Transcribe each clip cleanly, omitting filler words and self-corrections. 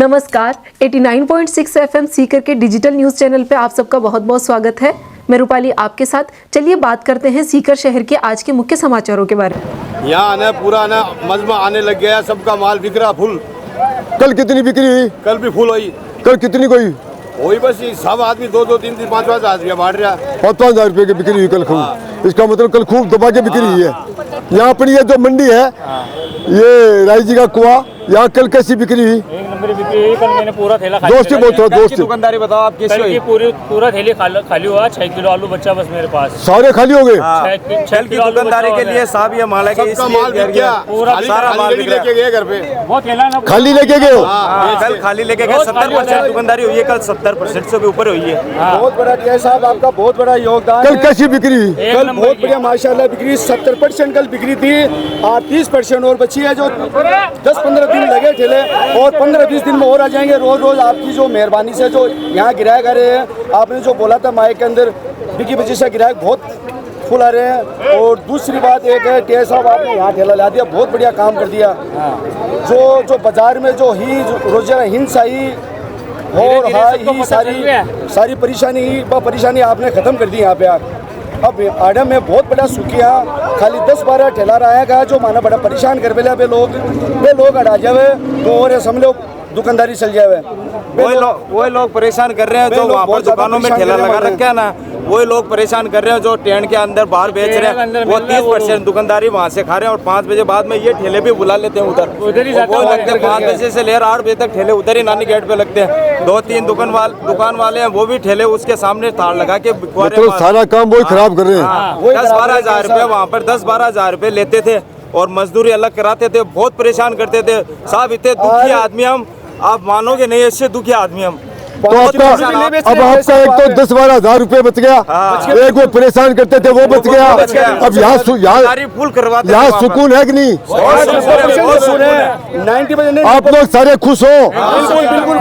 नमस्कार, 89.6 FM सीकर के digital news channel पे आप सबका बहुत बहुत स्वागत है। मैं रूपाली आपके साथ। चलिए बात करते हैं सीकर शहर के आज के मुख्य समाचारों के बारे में। यहाँ आना पुराना मजमा आने लग गया, सबका माल बिक रहा फुल। कल कितनी बिक्री हुई? कल भी फुल हुई। कल कितनी कोई वही बस सब आदमी 2-2, 3-3, 5-5 हज़ार रुपया बांट रहा। 5,000 रुपये की बिक्री हुई कल खूब। इसका मतलब कल खूब दबा के बिक्री हुई है। यहाँ पर ये जो मंडी है, ये राई जी का कुआ, यहाँ कल कैसी बिक्री हुई? एक नंबर बिक्री हुई। कल मैंने पूरा थैला खाली दोस्त बहुत थोड़ा दोस्त दुकानदारी बताओ आप कैसी हुई? पूरा थैली खाली हुआ। 6 किलो आलू बच्चा बस मेरे पास। सारे खाली हो गए। 6 किलो दुकानदारी के लिए साहब ये माल है कि सबका माल बिक गया, पूरा सारा माल बिक लेके गए घर पे। वो थैला ना खाली लेके गए हो? कल खाली लेके गए। 70% दुकानदारी हुई है कल, 70% से भी ऊपर हुई है। बहुत बड़ा टीआई साहब, आपका बहुत बड़ा योगदान कल है। कैसी बिक्री हुई? कल बहुत बढ़िया माशाल्लाह बिक्री। 70% कल बिक्री थी और 30% और बची है। जो 10-15 दिन लगे ठेले और 15-20 दिन में और आ जाएंगे। रोज रोज आपकी जो मेहरबानी से जो यहाँ गिरायक आ रहे हैं, आपने जो बोला था माइक के अंदर बिकी वजह से गिरायक बहुत फुल आ रहे हैं। और दूसरी बात एक है टीआई साहब, आपने यहाँ ठेला ला दिया, बहुत बढ़िया काम कर दिया। जो बाजार में जो रोजाना हिंसा ही और ही सारी परेशानी आपने ख़त्म कर दी यहाँ पे। अब आडम में बहुत बड़ा सुखिया खाली 10-12 ठेला रहेगा जो माना बड़ा परेशान कर बेला वे लोग अड़ा जावे तो और समझ लो दुकानदारी चल जावे। वही लोग परेशान कर रहे हैं जो वहाँ पर दुकानों में ठेला लगा रखे है ना, वही लोग परेशान कर रहे हैं जो टेंट के अंदर बाहर बेच रहे हैं। वो 30% दुकानदारी वहाँ से खा रहे हैं और 5 बजे बाद में ये ठेले भी बुला लेते हैं उधर ही लगते हैं। 5 बजे से लेकर 8 बजे तक ठेले उधर ही नानी गेट पे लगते हैं। 2-3 दुकान वाले हैं, वो भी ठेले उसके सामने तार लगा के मतलब सारा काम वही खराब कर रहे हैं। 10-12 हज़ार रुपये वहाँ पर 10-12 हज़ार रुपये लेते थे और मजदूरी अलग कराते थे। बहुत परेशान करते थे साहब। इतने दुखी आदमी हम, आप मानोगे नहीं, इससे दुखी आदमी हम। तो आपका अब आपका एक तो 10-12 हज़ार रुपये बच गया। एक वो परेशान करते थे वो बच गया। अब यहाँ फुल करवाते यहाँ सुकून है कि नहीं? 90% आप लोग सारे खुश हो?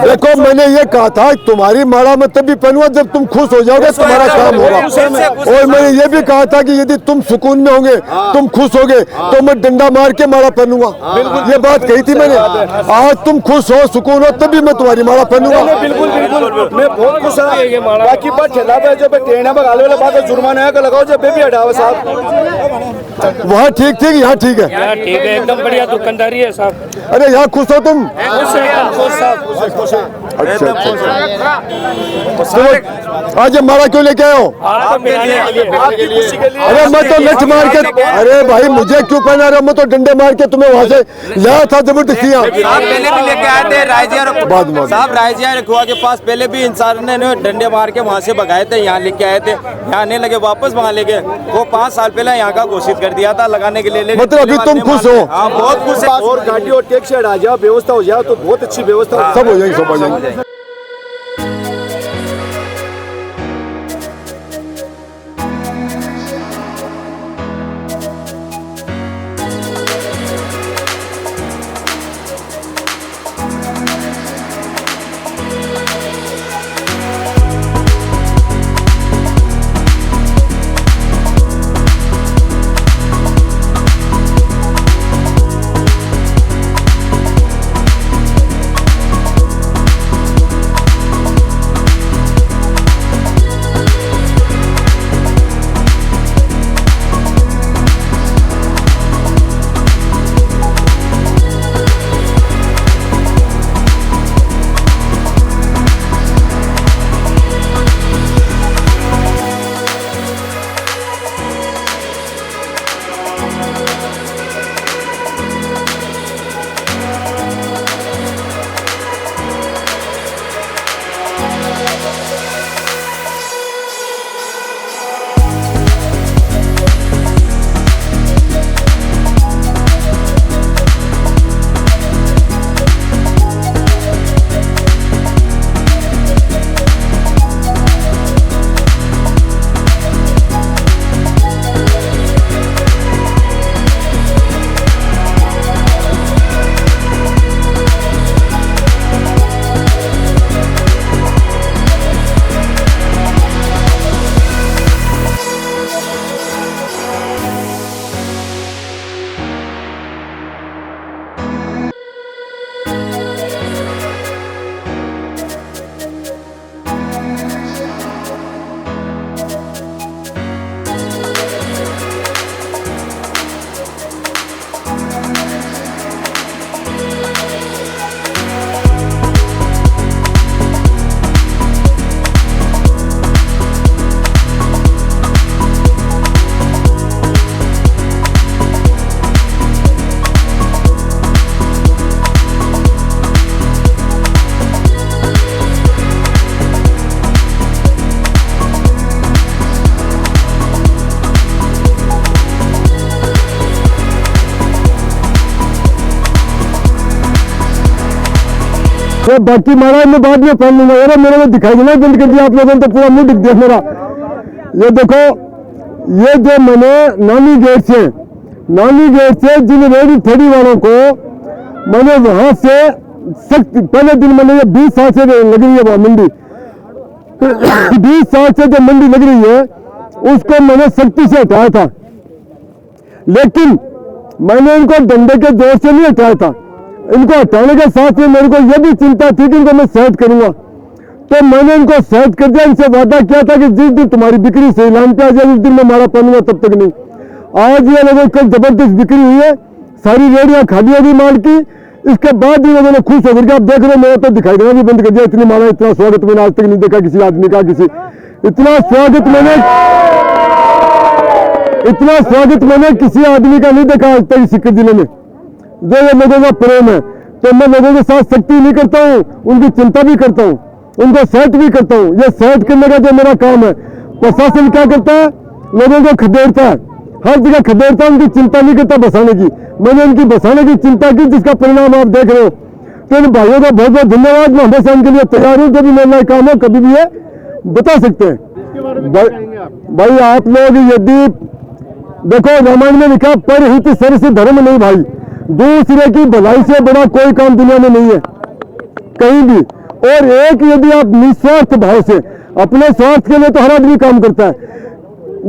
देखो मैंने ये कहा था तुम्हारी माला में तभी पहनूंगा जब तुम खुश हो जाओगे, तुम्हारा काम होगा। और मैंने ये भी कहा था कि यदि तुम सुकून में होंगे, तुम खुश होगे, तो मैं डंडा मार के माला पहनूंगा। ये बात कही थी मैंने। आज तुम खुश हो, सुकून हो, तभी मैं तुम्हारी माला पहनूंगा। मैं बहुत खुश हूँ। बाकी बात ठेला पे जो ट्रेन में गाले वाला बात जुर्माना है लगाओ जब भी हटाओ साहब। वहाँ ठीक यहाँ ठीक है? ठीक है, एकदम बढ़िया दुकानदारी है साहब। अरे यहाँ खुश हो तुम? अच्छा आज माला क्यों लेके आए हो? अरे मैं तो लठ मार के, अरे भाई मुझे क्यों पहना रहे हो? मैं तो डंडे मार के तुम्हें वहाँ से लाया था जबरदस्ती। पहले भी लेके आए थे साहब, रायजिया रखुआ के पास पहले भी इंसान ने डंडे मार के वहाँ से भगाए थे। यहाँ लेके आए थे, यहाँ आने लगे, वापस वहाँ ले गए। वो 5 साल पहले यहाँ का घोषित कर दिया था लगाने के लिए। मतलब अभी तुम खुश हो? हाँ बहुत खुश है। और गाड़ी और टैक्सी हटा जाओ, व्यवस्था हो जाए तो बहुत अच्छी व्यवस्था सब हो जाएगी, सब हो जाएगी। ये बाकी मारा मैं बाद में पहन लूंगा यार, मेरे को दिखाई देना बंद कर दिया आप लोगों ने, तो पूरा मुंह दिख दिया मेरा। ये देखो, ये जो मैंने नानी गेट से जिन रेडी ठेडी वालों को मैंने वहां से सख्त, पहले दिन मैंने ये 20 साल से लग रही है वहां मंडी 20 साल से जो मंडी लग रही है उसको मैंने सख्ती से हटाया था, लेकिन मैंने इनको डंडे के जोर से नहीं हटाया था। इनको हटाने के साथ में मेरे को यह भी चिंता थी कि इनको मैं सेट करूंगा, तो मैंने इनको सेट कर दिया। इनसे वादा किया था कि जिस दिन तुम्हारी बिक्री सही लाइन पे आ जाए उस दिन मैं मारा पहनूंगा, तब तक नहीं। आज ये लोगों कल जबरदस्त बिक्री हुई है, सारी रेडियां खाली होगी माल की। इसके बाद ही लोगों ने खुश होकर के, आप देख रहे हो मेरा तो दिखाई देना भी बंद कर दिया। इतनी माला, इतना स्वागत मैंने आज तक नहीं देखा किसी आदमी का, इतना स्वागत मैंने किसी आदमी का नहीं देखा आज तक सीकर जिले में। जो ये लोगों का प्रेम है, तो मैं लोगों के साथ सख्ती नहीं करता हूँ, उनकी चिंता भी करता हूँ, उनको सेट भी करता हूँ। ये सेट करने का जो मेरा काम है, प्रशासन क्या करता है, लोगों को खदेड़ता है, हर जगह खदेड़ता है, उनकी चिंता नहीं करता बसाने की। मैंने उनकी बसाने की चिंता की, जिसका परिणाम आप देख रहे हो। तो इन भाइयों का बहुत बहुत धन्यवाद। मैं हमेशा उनके लिए तैयार हूँ, जब भी मेरा काम हो कभी भी ये बता सकते हैं। भाई आप लोग यदि देखो, रामायण में लिखा परहित सरस धर्म नहीं भाई, दूसरे की भलाई से बड़ा कोई काम दुनिया में नहीं है कहीं भी। और एक यदि आप निस्वार्थ भाव से, अपने स्वार्थ के लिए तो हर आदमी काम करता है,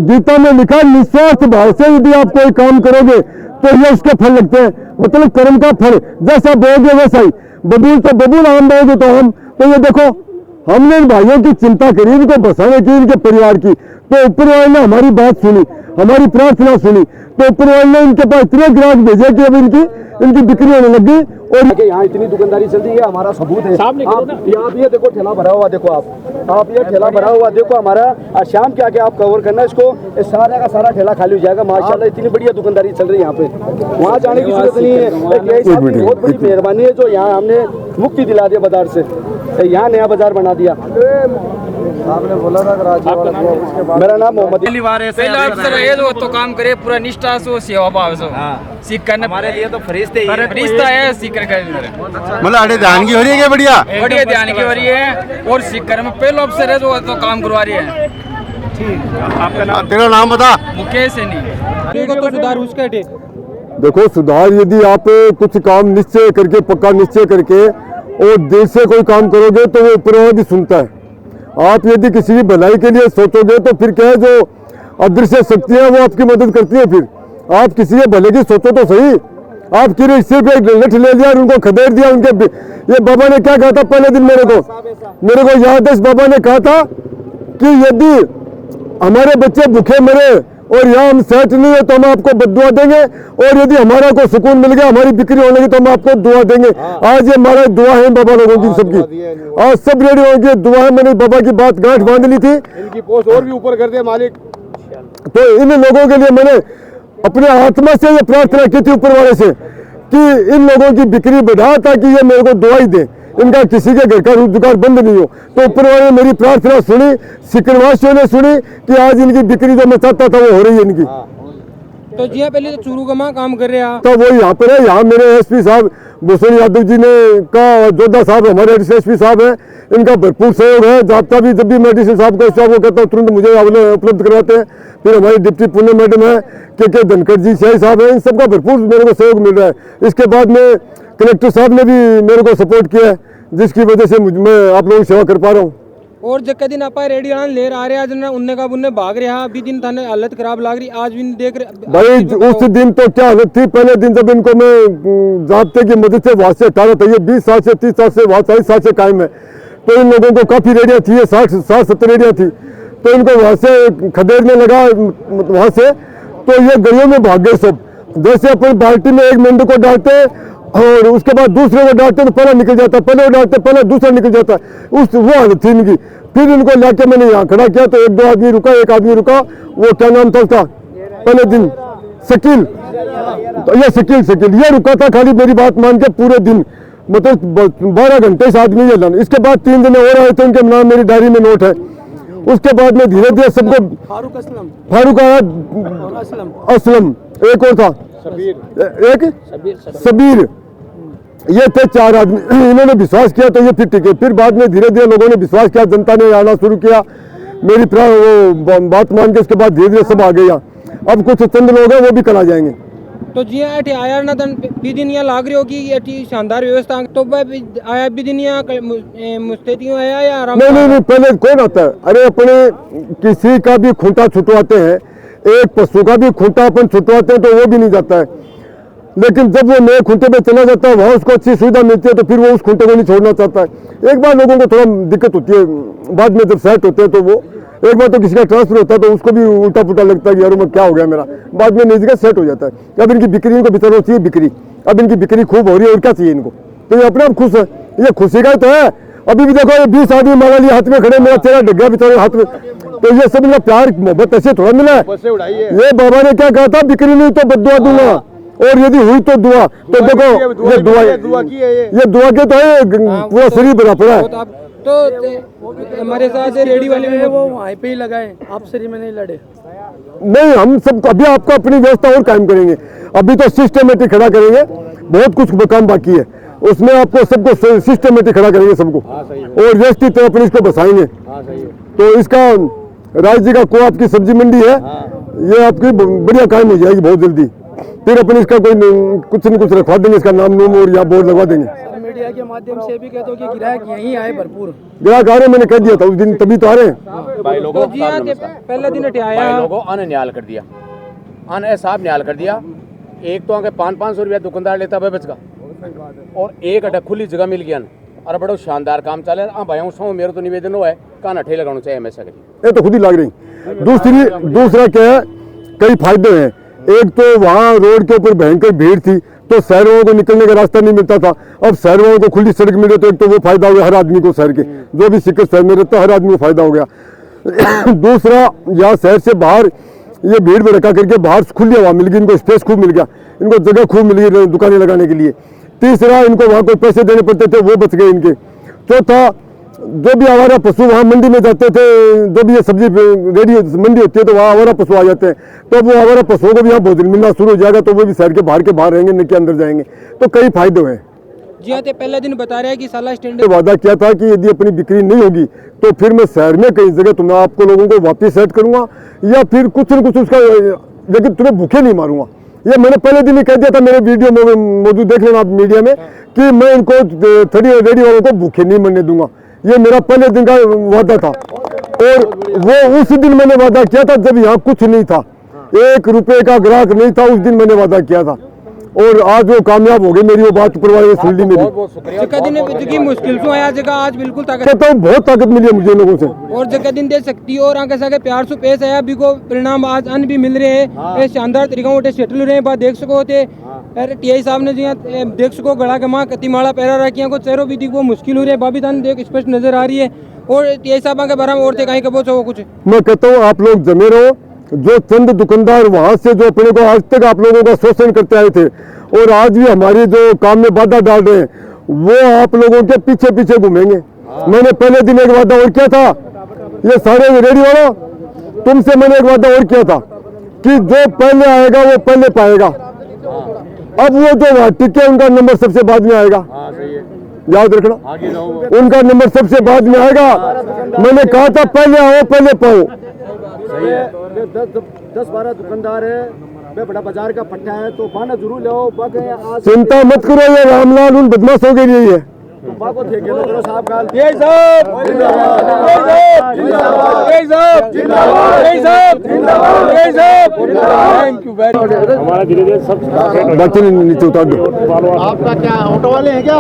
गीता में लिखा निस्वार्थ भाव से यदि आप कोई काम करोगे तो ये उसके फल लगते हैं, मतलब कर्म का फल। जैसा बोलोगे वैसा ही, बबूल तो बबूल, आम बोलोगे तो आम। तो ये देखो, हमने इन भाइयों की चिंता करी, इनको बसाने की, इनके परिवार की, तो ऊपर वाले ने हमारी बात सुनी, हमारी प्रार्थना सुनी, तो ऊपर वाले ने इनके पास इतने ग्राहक भेजे कि अब इनकी बिक्री होने लगी। और यहाँ इतनी दुकानदारी चल रही है, हमारा सबूत है। आप ये देखो ठेला भरा हुआ, देखो आप ये ठेला भरा हुआ देखो हमारा। और शाम के आके आप कवर करना इसको, इस सारा का सारा ठेला खाली हो जाएगा माशाल्लाह। इतनी बढ़िया दुकानदारी चल रही है यहाँ पे, वहाँ जाने की जरूरत नहीं है। बहुत बड़ी मेहरबानी है जो यहाँ हमने मुक्ति दिला दिया बाजार से, यहाँ नया बाजार बना दिया। आपने बोला था मेरा नाम मोहम्मद जो तो काम करे पूरा निष्ठा से, सेवा भाव से सीख करने हमारे लिए तो फरिश्ता है सीख कर। मतलब अरे ध्यान की हो रही है, बढ़िया ध्यान की हो रही है, और सीख कर में पहले अफसर है जो तो काम करवा रही है। आपका नाम, तेरा नाम बता। मुकेश है नहीं तो सुधार उसका देखो, सुधार यदि आप कुछ काम निश्चय करके, पक्का निश्चय करके और दिल से कोई काम करोगे तो वो ऊपर वाला भी सुनता है। आप यदि किसी की भलाई के लिए सोचोगे तो फिर क्या है, जो अदृश्य शक्ति है वो आपकी मदद करती है। फिर आप किसी के भले की सोचो तो सही। आप सिर्फ एक लठ ले लिया और उनको खदेड़ दिया। उनके ये बाबा ने क्या कहा था पहले दिन, मेरे को याद है, इस बाबा ने कहा था कि यदि हमारे बच्चे भूखे मरे और यहाँ हम सेट नहीं है तो हम आपको बद्दुआ देंगे, और यदि हमारा को सुकून मिल गया, हमारी बिक्री होने लगी तो हम आपको दुआ देंगे। आज ये हमारा दुआ है बाबा लोगों की, सबकी आज सब रेडी होगी दुआ है। मैंने बाबा की बात गांठ बांध ली थी, इनकी पोस्ट और भी ऊपर कर दे मालिक। तो इन लोगों के लिए मैंने अपने आत्मा से ये प्रार्थना की थी ऊपर वाले से कि इन लोगों की बिक्री बढ़ा ताकि ये मेरे को दुआ ही दे, इनका किसी के घर का रोजगार बंद नहीं हो। तो ऊपर वाले ने मेरी प्रार्थना सुनी, सिकरवासियों ने सुनी कि आज इनकी बिक्री जो मैं चाहता था वो हो रही है इनकी। तो जी पहले तो चूरू का काम कर रहे हैं, तो वो यहाँ पर है। यहाँ मेरे एसपी साहब भूषण यादव जी ने का, जोधा साहब हमारे एडिशनल एसपी साहब हैं, इनका भरपूर सहयोग है। जाब्ता भी जब भी मैं एडिशनल साहब को कहता हूँ तुरंत मुझे उपलब्ध करवाते हैं। फिर हमारी डिप्टी पुण्य मैडम है, के धनखड़ जी शाही साहब हैं, इन सबका भरपूर मेरे को सहयोग मिल रहा है। इसके बाद में कलेक्टर साहब ने भी मेरे को सपोर्ट किया है, जिसकी वजह से मैं आप लोगों की सेवा कर पा रहा हूँ। और जब दिन आप रेडी ले आ रहे आज उनने का बुनने भाग रहे हैं, अभी दिन थाने हालत खराब लग रही, आज भी देख रहे भाई। उस दिन तो क्या हालत थी, पहले दिन जब इनको मैं जाब्ते की मदद से वहां से हटाना था, ये 20 साल से 30 साल से वहां 40 साल से कायम है, तो इन लोगों को काफी रेडियां थी, 60-70 रेडियां थी, तो इनको वहां से खदेड़ने लगा वहां से, तो ये गलियों में भाग गए सब। जैसे अपन बाल्टी में एक मेंढक को डालते और उसके बाद दूसरे को डालते तो पहला निकल जाता, पहले वो डालते पहले दूसरा निकल जाता, उस वो हालत थी इनकी। फिर इनको लाके मैंने यहाँ खड़ा किया तो 1-2 आदमी रुका, एक आदमी रुका, वो क्या नाम था उसका पहले दिन, शकील, तो ये शकील ये रुका था खाली मेरी बात मान के पूरे दिन, मतलब 12 घंटे इस आदमी ये लाना। इसके बाद 3 दिन और आए थे, उनके नाम मेरी डायरी में नोट है। उसके बाद में धीरे धीरे सबको, फारूक आया, असलम, एक और था, एक सबीर, ये थे 4 आदमी, इन्होंने विश्वास किया तो ये फिर टिके। फिर बाद में धीरे धीरे लोगों ने विश्वास किया, जनता ने आना शुरू किया, मेरी वो बात मान के उसके बाद धीरे धीरे सब आ गए यहाँ। अब कुछ चंद लोग हैं वो भी कल आ जाएंगे। तो जी अठे आया ना तन भी दिन यहाँ लाग रही होगी अठी शानदार व्यवस्था तो आया भी दिन यहाँ मुस्तैदियों आया या आराम नहीं, पहले कौन आता है? अरे अपने किसी का भी खूंटा छुटवाते हैं, एक पशु का भी खूंटा अपन छुटवाते हैं तो वो भी नहीं जाता है, लेकिन जब वो नए खूंटे पे चला जाता है, वहाँ उसको अच्छी सुविधा मिलती है तो फिर वो उस खूंटे को नहीं छोड़ना चाहता है। एक बार लोगों को थोड़ा दिक्कत होती है, बाद में जब सेट होते हैं तो वो एक बार तो किसी का ट्रांसफर होता है तो उसको भी उल्टा पुल्टा लगता है कि यार क्या हो गया मेरा, बाद में नई जगह सेट हो जाता है। अब इनकी बिक्री, इनको बिचारों चाहिए बिक्री, अब इनकी बिक्री खूब हो रही है और क्या चाहिए इनको, तो ये अपने आप खुश है, ये खुशी का तो है। अभी भी देखो ये 20 आदमी मांगा लिए हाथ में खड़े, मेरा चेहरा ढक गया बेचारे हाथ में, तो ये सब इनका प्यार मोहब्बत ऐसे थोड़ा मिला है। ये बाबा ने क्या कहा था, बिक्री नहीं तो बद्दुआ दूंगा, और यदि हुई तो दुआ। तो देखो ये दुआ के तो है पूरा शरीर भरा पड़ा है। तो हमारे साथ रेडी वाले में वो वहीं पे ही लगाए, आपसे में नहीं लड़े। नहीं, हम सब अभी आपको अपनी व्यवस्था और कायम करेंगे, अभी तो सिस्टमेटिक खड़ा करेंगे, बहुत कुछ काम बाकी है, उसमें आपको सबको सिस्टमेटिक खड़ा करेंगे सबको, और व्यवस्थित अपने इसको बसाएंगे। तो इसका राज जी का को आपकी सब्जी मंडी है, ये आपकी बढ़िया कायम हो जाएगी बहुत जल्दी। फिर अपन इसका कोई कुछ न कुछ रखवा देंगे, इसका नाम नूम और या बोर्ड लगवा देंगे। मीडिया के माध्यम से भी कहते हो कि ग्राहक यहीं आए भरपूर, ग्राहक आ रहे, मैंने कह दिया था उस दिन, तभी तो आ रहे हैं। भाई लोगों पहला दिन अठे आया भाई लोगों अन न्याल कर दिया, अन ऐसा न्याल कर दिया। एक तो आगे 500-500 रुपया दुकानदार लेता है बच का, और एक अटक खुली जगह मिल गया और बड़ो शानदार काम चले। हाँ भाई हूँ मेरा तो निवेदन हुआ है कान अठे लगाना चाहिए हमेशा के, ये तो खुद ही लग रही। दूसरा क्या है, कई फायदे हैं। एक तो वहाँ रोड के ऊपर भयंकर भीड़ थी तो शहर वालों को निकलने का रास्ता नहीं मिलता था, अब शहर वालों को खुली सड़क मिले तो एक तो वो फायदा हो गया हर आदमी को, शहर के जो भी सिक्कर शहर में रहता है हर आदमी को फायदा हो गया। दूसरा, यहाँ शहर से बाहर ये भीड़ भड़का करके बाहर खुली हवा मिल गई, इनको स्पेस खूब मिल गया, इनको जगह खूब मिल गई दुकानें लगाने के लिए। तीसरा, इनको वहाँ कोई पैसे देने पड़ते थे वो बच गए इनके। चौथा, जो भी आवारा पशु वहाँ मंडी में जाते थे, जो भी ये सब्जी रेडी मंडी होती है तो वहाँ आवारा पशु आ जाते हैं, तो वो आवारा पशुओं को भी यहाँ भोजन मिलना शुरू हो जाएगा, तो वो भी शहर के बाहर रहेंगे, न के अंदर जाएंगे, तो कई फायदे हैं। जी हाँ, पहला दिन बता रहे हैं कि साला स्टैंडर्ड वादा किया था कि यदि अपनी बिक्री नहीं होगी तो फिर मैं शहर में कई जगह तुम्हें आपको लोगों को वापिस सेट करूंगा, या फिर कुछ न कुछ उसका, लेकिन तुम्हें भूखे नहीं मारूंगा। ये मैंने पहले दिन ही कह दिया था, मेरे वीडियो में मौजूद देख लेना आप मीडिया में, कि मैं इनको रेडी वालों को भूखे नहीं मरने दूंगा। ये मेरा पहले दिन का वादा था, और वो उस दिन मैंने वादा किया था जब यहाँ कुछ नहीं था, 1 रुपए का ग्राहक नहीं था, उस दिन मैंने वादा किया था, और आज वो कामयाब हो गए। मेरी वो बात परिवार ने सुन ली मेरी। जगह दिन की मुश्किल से आया, जगह आज बिल्कुल ताकत कहता हूँ बहुत ताकत मिली है मुझे लोगों से, और जगह दिन दे सकती है, और आगे सागे प्यार से पेश आया भी को परिणाम आज अन भी मिल रहे हैं। ये शानदार तरीका से सेटल हो रहे हैं, बात देख सको होते टीआई साहब ने जी देख सको गड़ा के माँ कति माला पैरा रखिया को चेहरों भी वो मुश्किल हो रही है, बाबी दान देख स्पष्ट नजर आ रही है, और टीआई साहब के बारे में और कहीं कबो वो कुछ मैं कहता हूँ आप लोग जमे रहो। जो चंद दुकानदार वहाँ से जो अपने को आज तक आप लोगों का शोषण करते आए थे और आज भी हमारे जो काम में बाधा डाल रहे हैं, वो आप लोगों के पीछे पीछे घूमेंगे। मैंने पहले दिन एक वादा और किया था, ये सारे रेडी वालों तुमसे मैंने एक वादा और किया था कि जो पहले आएगा वो पहले पाएगा। अब वो जो वहाँ टिके उनका नंबर सबसे बाद में आएगा, याद रखना, उनका नंबर सबसे बाद में आएगा। मैंने कहा था पहले आओ पहले पाओ। 10-12 दुकानदार है, वे बड़ा बाजार का पट्टा है, तो बाना जरूर लो। चिंता मत करो, ये रामलाल उन बदमाशों के लिए है। हमारा धीरे धीरे सब बाकी नीचे उतार दो। आपका क्या ऑटो वाले हैं क्या?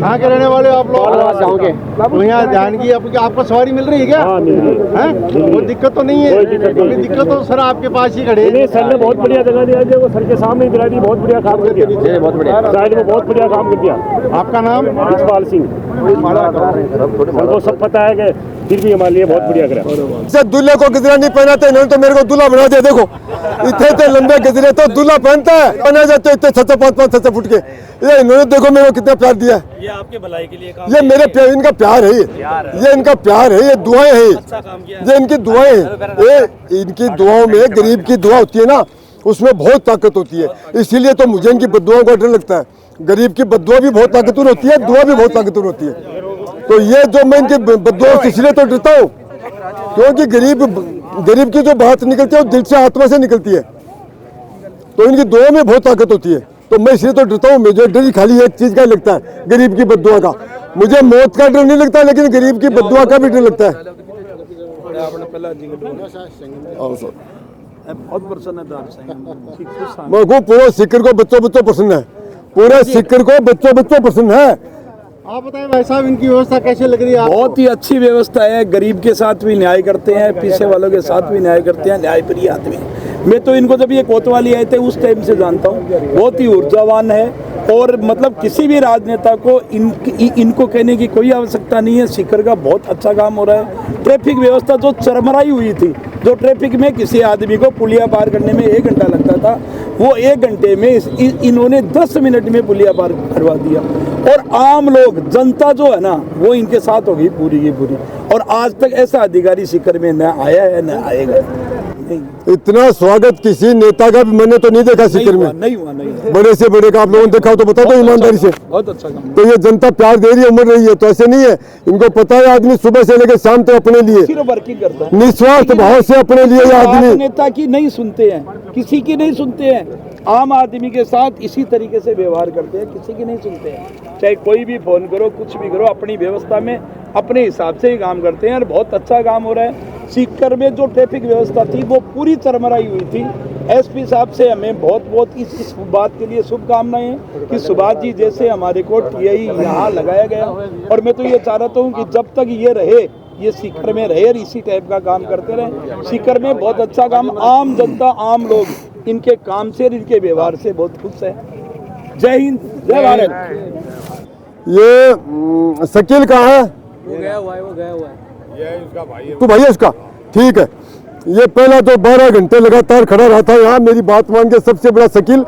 कहाँ के रहने वाले हो आप लोग? तो यहाँ ध्यान की आपको सवारी मिल रही है क्या? कोई दिक्कत तो नहीं है? कोई दिक्कत तो सर आपके पास ही खड़े हैं। सर ने बहुत बढ़िया जगह दिया, वो सर के सामने दिला दी, बहुत बढ़िया काम कर दिया, बहुत बढ़िया साइड में बहुत बढ़िया काम कर दिया। आपका नाम? इकबाल सिंह। वो सब पता है कि फिर भी हमारे लिए बहुत बढ़िया करा। जब दूल्हे को गजरा नहीं पहनाते, इन्होंने तो मेरे को दूल्हा बना दिया। देखो इतने लंबे गजरे तो दूल्हा पहनता है, पहना जाते इतने 6-5 फुट के। ये इन्होंने देखो मेरे को कितना प्यार दिया है। ये आपके भलाई के लिए काम, ये मेरे प्यार, इनका प्यार है, ये इनका प्यार है, ये दुआएं हैं, ये इनकी दुआएं हैं। ये इनकी दुआओं में गरीब की दुआ होती है ना, उसमें बहुत ताकत होती है। इसीलिए तो मुझे इनकी बद्दुआओं का डर लगता है। गरीब की बद्दुआ भी बहुत ताकतवर होती है, दुआ भी बहुत ताकतवर होती है। तो ये जो मैं इनकी बद्दुआओं से इसलिए तो डरता हूँ क्योंकि गरीब की जो बात निकलती है वो दिल से, आत्मा से निकलती है। तो इनकी दुआ में बहुत ताकत होती है। तो मैं इसलिए तो डरता हूँ। मुझे डर खाली एक चीज का लगता है, गरीब की बद्दुआ का। मुझे मौत का डर नहीं लगता, लेकिन गरीब की बद्दुआ का भी डर लगता है। बहुत प्रसन्न है आपसे। मेरे पूरा सिक्कर को बच्चों पसंद है, पूरे सिक्कर को बच्चों पसंद है। आप बताएं भाई साहब, इनकी व्यवस्था कैसे लग रही है आपको? बहुत ही अच्छी व्यवस्था है। गरीब के साथ भी न्याय करते हैं, पीछे वालों के साथ भी न्याय करते हैं, न्यायप्रिय आदमी। मैं तो इनको जब ये कोतवाली आए थे उस टाइम से जानता हूँ। बहुत ही ऊर्जावान है और मतलब किसी भी राजनेता को इनको कहने की कोई आवश्यकता नहीं है। सीकर का बहुत अच्छा काम हो रहा है। ट्रैफिक व्यवस्था जो चरमराई हुई थी, जो ट्रैफिक में किसी आदमी को पुलिया पार करने में 1 घंटा लगता था, वो 1 घंटे में इन्होंने 10 मिनट में पुलिया पार करवा दिया। और आम लोग, जनता जो है ना, वो इनके साथ हो गई पूरी की पूरी। और आज तक ऐसा अधिकारी सीकर में न आया है न आएगा। इतना स्वागत किसी नेता का भी मैंने तो नहीं देखा सीकर में। नहीं हुआ। बड़े से बड़े का आप लोगों ने देखा हो तो बता दो ईमानदारी से। बहुत अच्छा काम। तो ये जनता प्यार दे रही है, उम्र रही है। तो ऐसे नहीं है, इनको पता है आदमी सुबह से लेकर शाम तक अपने लिए सिर्फ वर्किंग करता है, निस्वार्थ भाव से अपने लिए ये आदमी। नेता की नहीं सुनते हैं, किसी की नहीं सुनते हैं। आम आदमी के साथ इसी तरीके से व्यवहार करते हैं, किसी की नहीं सुनते हैं। चाहे कोई भी फोन करो, कुछ भी करो, अपनी व्यवस्था में अपने हिसाब से ही काम करते हैं। और बहुत अच्छा काम हो रहा है। सीकर में जो ट्रैफिक व्यवस्था थी वो पूरी चरमराई हुई थी। एसपी साहब से हमें बहुत इस बात के लिए शुभकामनाएं कि सुभाष जी जैसे हमारे को टीआई यहाँ लगाया गया। और मैं तो ये चाह रहा हूँ कि जब तक ये रहे, ये सीकर में रहे और इसी टाइप का काम करते रहे। सीकर में बहुत अच्छा काम, आम जनता, आम लोग इनके काम से, इनके व्यवहार से बहुत खुश है। जय हिंद, जय भारत। ये शकील कहाँ है? वो गया हुआ है। तू भाई है उसका? ठीक है। ये पहला तो 12 घंटे लगातार खड़ा रहा था यहाँ, मेरी बात मान के। सबसे बड़ा शकील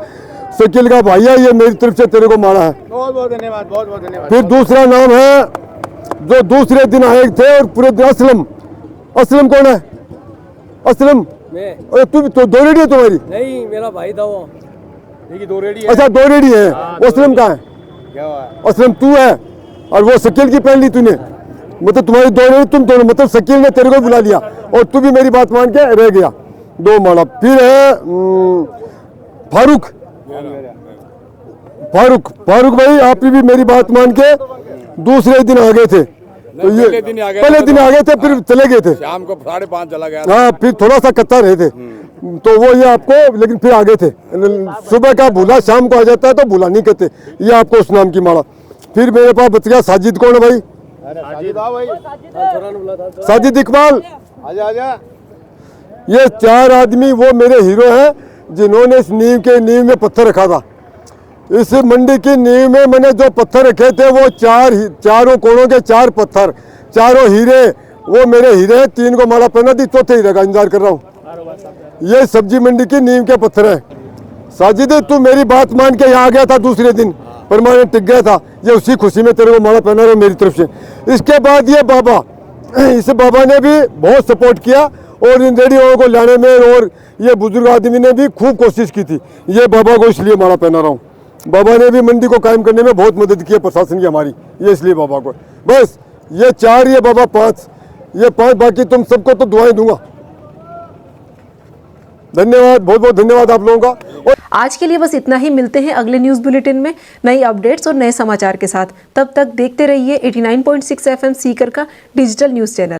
का भाई है, ये मेरी तरफ से तेरे को मारा है। बहुत बहुत धन्यवाद, बहुत बहुत धन्यवाद। फिर दूसरा नाम है जो दूसरे दिन आए थे और पूरे दिन, असलम कौन है? असलम? मैं। तू तो दो रेडी है तुम्हारी? नहीं, मेरा भाई था वो। देखिए 2 रेडी है। अच्छा 2 रेडी है। असलम कहाँ है? असलम तू है और वो शकील की पहन ली तूने। मतलब तुम्हारी 2 रेडी, तुम दोनों। मतलब शकील ने तेरे को बुला लिया और तू भी मेरी बात मान के रह गया। 2 माला। फिर है फारूक भाई, आप भी मेरी बात मान के दूसरे दिन आ गए थे। तो ये पहले दिन आ गए थे, फिर चले गए थे। शाम को 5:30 चला गया। हाँ, फिर थोड़ा सा कच्चा रहे थे। तो वो ये आपको, लेकिन फिर आ गए थे। सुबह का भूला शाम को आ जाता है तो भूला नहीं कहते। ये आपको उस नाम की माला। फिर मेरे पास बच गया साजिद। कौन है भाई? साजिद इकबाल। आजा। ये 4 आदमी वो मेरे हीरो हैं जिन्होंने इस नींव में पत्थर रखा था। इस मंडी की नींव में मैंने जो पत्थर रखे थे वो चारों कोणों के 4 पत्थर, चारों हीरे, वो मेरे हीरे हैं। 3 को माला पहना दी, 4थे हीरे का इंतजार कर रहा हूँ। ये सब्जी मंडी की नींव के पत्थर है। साजिद, तू मेरी बात मान के यहाँ आ गया था दूसरे दिन, परमानेंट टिक गया था। ये उसी खुशी में तेरे को माला पहना रहा मेरी तरफ से। इसके बाद ये बाबा, इस बाबा ने भी बहुत सपोर्ट किया और इन रेडियो को लाने में, और ये बुजुर्ग आदमी ने भी खूब कोशिश की थी। ये बाबा को इसलिए माला पहना रहा हूँ। बाबा ने भी मंडी को कायम करने में बहुत मदद की है, प्रशासन की हमारी। ये इसलिए बाबा को, बस ये 4, ये बाबा 5, ये 5, बाकी तुम सबको तो दुआएं दूंगा। धन्यवाद, बहुत बहुत धन्यवाद आप लोगों का। और आज के लिए बस इतना ही। मिलते हैं अगले न्यूज़ बुलेटिन में नई अपडेट्स और नए समाचार के साथ। तब तक देखते रहिए 89.6 FM सीकर का डिजिटल न्यूज़ चैनल।